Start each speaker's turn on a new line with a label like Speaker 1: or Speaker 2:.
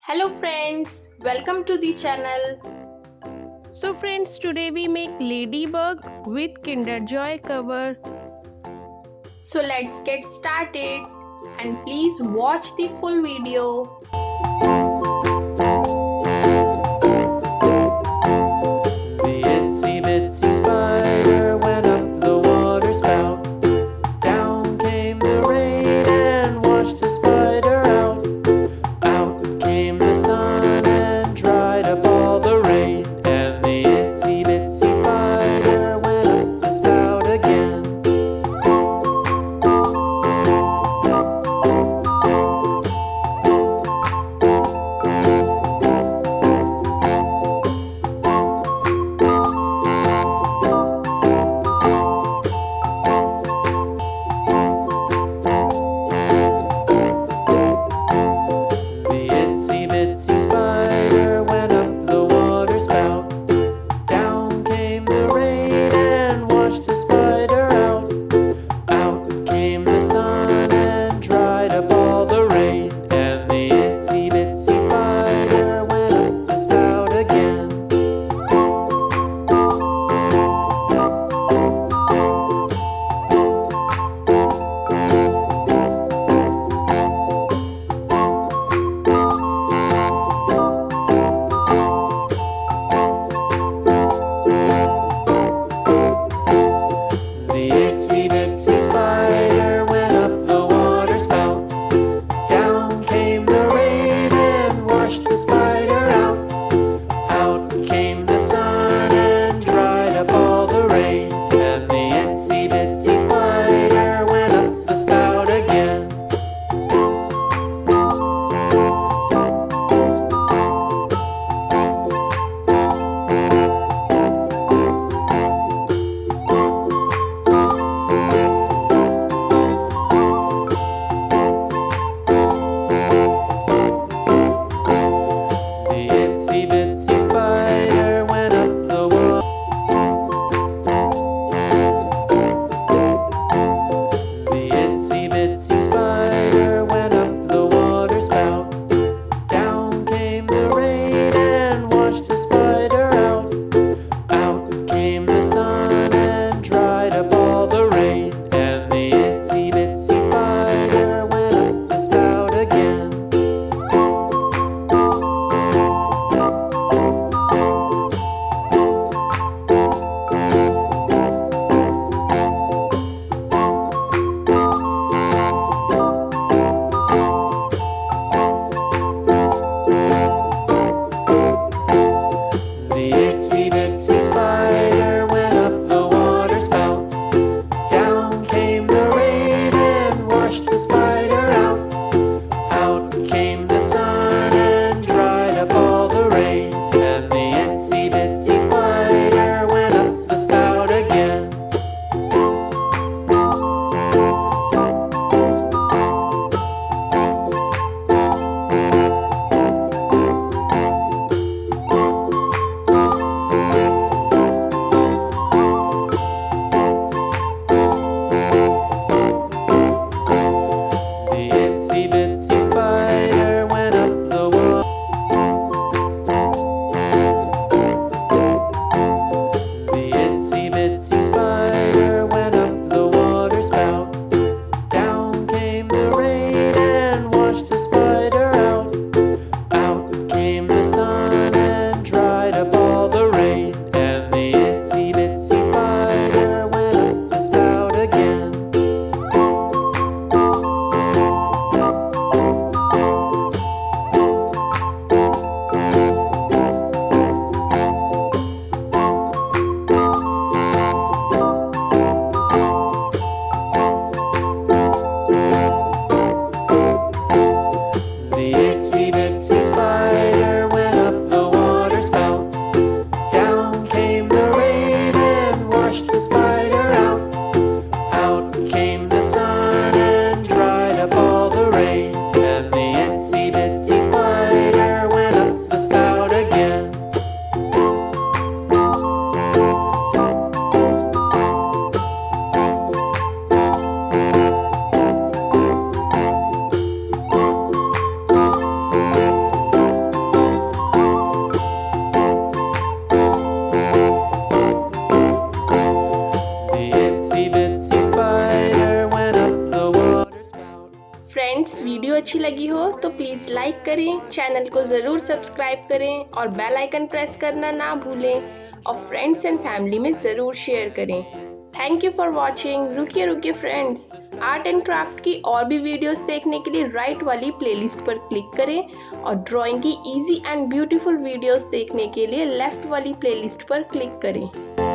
Speaker 1: Hello friends, welcome to the channel.
Speaker 2: So friends, today we make ladybug with Kinder Joy cover.
Speaker 1: So let's get started and please watch the full video.
Speaker 3: The itsy bitsy spider went up the water spout. Down came the rain and washed the spider out. Out came the sun and dried up all the rain. And the itsy bitsy spider went up the spout again.
Speaker 1: Friends video अच्छी लगी हो तो please like करें, channel को ज़रूर subscribe करें और bell icon press करना ना भूलें और फ्रेंड्स एंड फैमिली में ज़रूर शेयर करें। Thank you for watching. रुकिए फ्रेंड्स, आर्ट एंड क्राफ्ट की और भी वीडियोस देखने के लिए राइट वाली प्लेलिस्ट पर क्लिक करें और ड्राइंग की इजी एंड ब्यूटीफुल वीडियोस देखने के लिए लेफ्ट वाली प्लेलिस्ट पर क्लिक करें।